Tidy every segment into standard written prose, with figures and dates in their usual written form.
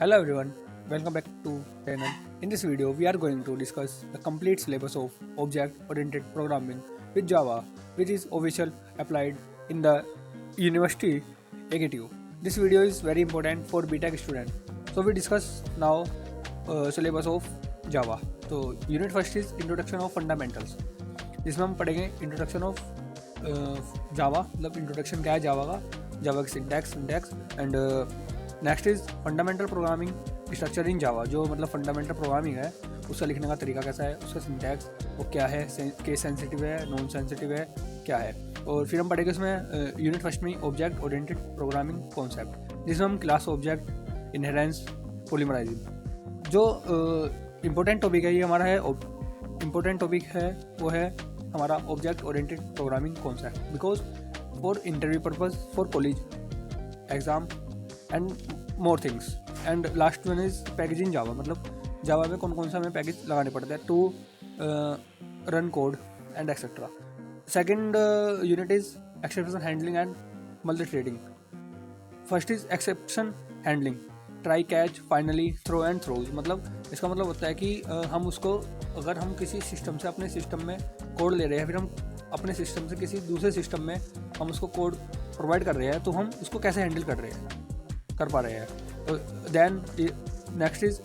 Hello everyone, welcome back to channel. In this video, we are going to discuss the complete syllabus of object-oriented programming with Java, which is official applied in the University AKTU. This video is very important for BTech student. So we discuss now syllabus of Java. तो unit first is introduction of fundamentals, जिसमें हम पढ़ेंगे introduction of Java, मतलब introduction क्या है जावा का, Java की syntax and next is fundamental programming structure in Java, जो मतलब फंडामेंटल प्रोग्रामिंग है उसका लिखने का तरीका कैसा है, उसका सिंटैक्स वो क्या है, केस सेंसिटिव है, नॉन सेंसिटिव है, क्या है। और फिर हम पढ़ेंगे उसमें यूनिट फर्स्ट में ऑब्जेक्ट ओरिएंटेड प्रोग्रामिंग कॉन्सेप्ट, जिसमें हम क्लास ऑब्जेक्ट, इनहेरेंस, पॉलीमराइजिंग। जो इम्पोर्टेंट टॉपिक है ये हमारा है, इम्पोर्टेंट टॉपिक है वो है हमारा object oriented programming concept, because for interview purpose, for college exam and more things. And last one is package in Java, मतलब जावा में कौन कौन सा हमें पैकेज लगाने पड़ते हैं to run code and etcetera. Second unit is exception handling and multi threading. First is exception handling, try catch, finally, throw and throws. मतलब इसका मतलब होता है कि हम उसको, अगर हम किसी सिस्टम से अपने सिस्टम में कोड ले रहे हैं, फिर हम अपने सिस्टम से किसी दूसरे सिस्टम में हम उसको कोड प्रोवाइड कर रहे हैं, तो हम उसको कैसे हैंडल कर पा रहे हैं। Then next is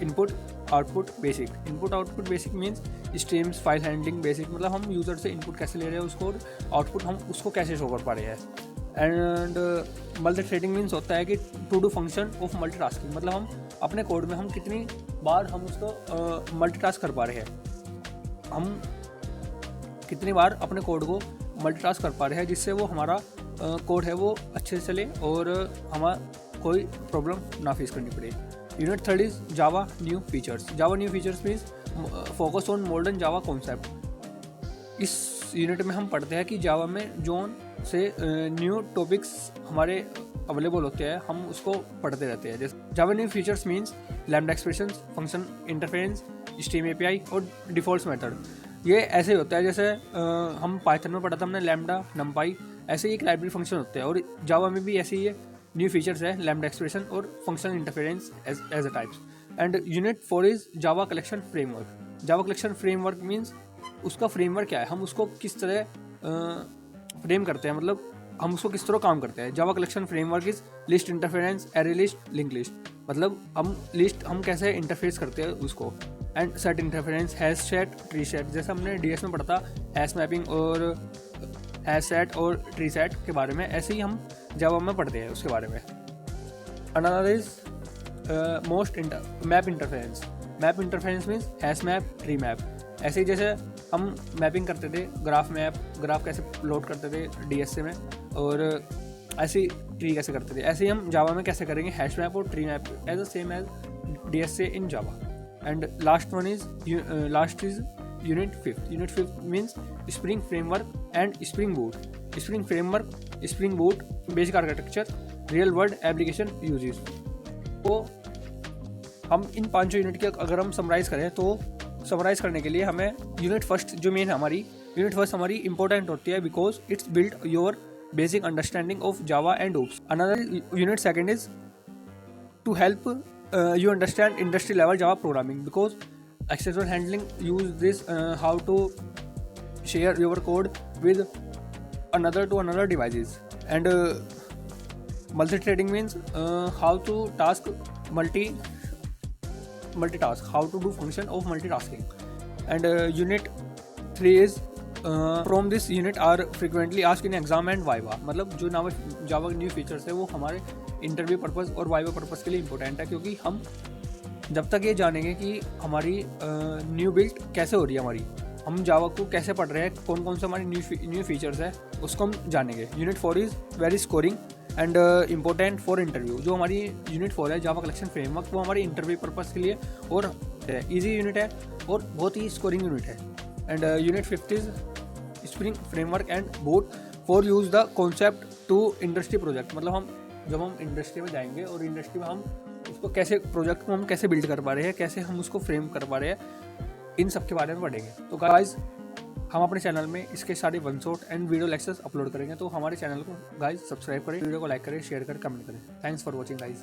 input output basic. Input output basic means streams, file handling basic, मतलब हम यूज़र से इनपुट कैसे ले रहे हैं उसको, और आउटपुट हम उसको कैसे शो कर पा रहे हैं। एंड मल्टी थ्रेडिंग मीन्स होता है कि to do function of multi tasking, मतलब हम अपने कोड में हम कितनी बार हम उसको मल्टी टास्क कर पा रहे हैं, हम कितनी बार अपने कोड को मल्टी टास्क कर पा रहे हैं, जिससे वो हमारा कोड है वो अच्छे से चले और हमारा कोई प्रॉब्लम ना फेस करनी पड़े। Unit third is Java new features. Java new features means focus on modern Java concept. इस यूनिट में हम पढ़ते हैं कि जावा में जोन से न्यू टॉपिक्स हमारे अवेलेबल होते हैं, हम उसको पढ़ते रहते हैं। जैसे Java new features means lambda expressions, function interference, stream API और डिफ़ॉल्ट मेथड। ये ऐसे ही होता है जैसे हम पाइथन में पढ़ा था हमने लैम्डा, नमपाई, ऐसे ही एक लाइब्रेरी फंक्शन होते हैं, और जावा में भी ऐसे ही न्यू फीचर्स है, लैम्डा एक्सप्रेशन और function interference as a types. And unit 4 is Java collection framework. Java collection framework means उसका फ्रेमवर्क क्या है, हम उसको किस तरह फ्रेम करते हैं, मतलब हम उसको किस तरह काम करते हैं। जावा collection framework is list, interference, array list, link list, मतलब हम कैसे इंटरफेस करते हैं उसको। And set interference, hash set, tree set, जैसे हमने डीएस में पढ़ा था हैश मैपिंग और हैश सेट और ट्री सेट के बारे में, ऐसे ही हम जावा में पढ़ते हैं उसके बारे में। Another is map interference. Map interference means hash map, tree map. ऐसे ही जैसे हम मैपिंग करते थे, ग्राफ कैसे लोड करते थे डीएसए में, और ऐसे ट्री कैसे करते थे, ऐसे ही हम जावा में कैसे करेंगे हैश मैप और tree map as a same as DSA in Java. And last is unit fifth. Unit fifth means spring framework and spring boot. Spring framework, spring boot, basic architecture, real world application uses. तो हम इन पांचों unit के अगर हम summarise करें, तो summarise करने के लिए हमें यूनिट फर्स्ट जो मेन है हमारी, यूनिट फर्स्ट हमारी इंपॉर्टेंट होती है, because it's build your basic understanding of Java and OOPs. Another unit second is to help you understand industry level Java programming, because exception handling use this how to share your code with another devices. And multi-threading means how to multitask, how to do function of multitasking. And unit 3 is from this unit are frequently asked in exam and viva, मतलब जो जावा new features है वो हमारे interview purpose और viva purpose के लिए important है, क्योंकि हम जब तक ये जानेंगे कि हमारी न्यू बिल्ड कैसे हो रही है, हमारी हम जावा को कैसे पढ़ रहे हैं, कौन कौन से हमारी न्यू फीचर्स है, उसको हम जानेंगे। Unit 4 is very scoring and important for interview. जो हमारी यूनिट 4 है जावा कलेक्शन फ्रेमवर्क, वो हमारी इंटरव्यू पर्पज़ के लिए और ईजी यूनिट है और बहुत ही स्कोरिंग यूनिट है। And unit 5 is spring framework and boot for use the concept to industry project, मतलब जब हम इंडस्ट्री में जाएंगे और इंडस्ट्री में हम उसको कैसे, प्रोजेक्ट को हम कैसे बिल्ड कर पा रहे हैं, कैसे हम उसको फ्रेम कर पा रहे हैं, इन सब के बारे में पढ़ेंगे। तो गाइज हम अपने चैनल में इसके सारे one shot and video lectures upload करेंगे, तो हमारे चैनल को गाइज सब्सक्राइब करें, वीडियो को लाइक करें, शेयर करें, कमेंट करें। Thanks for watching guys.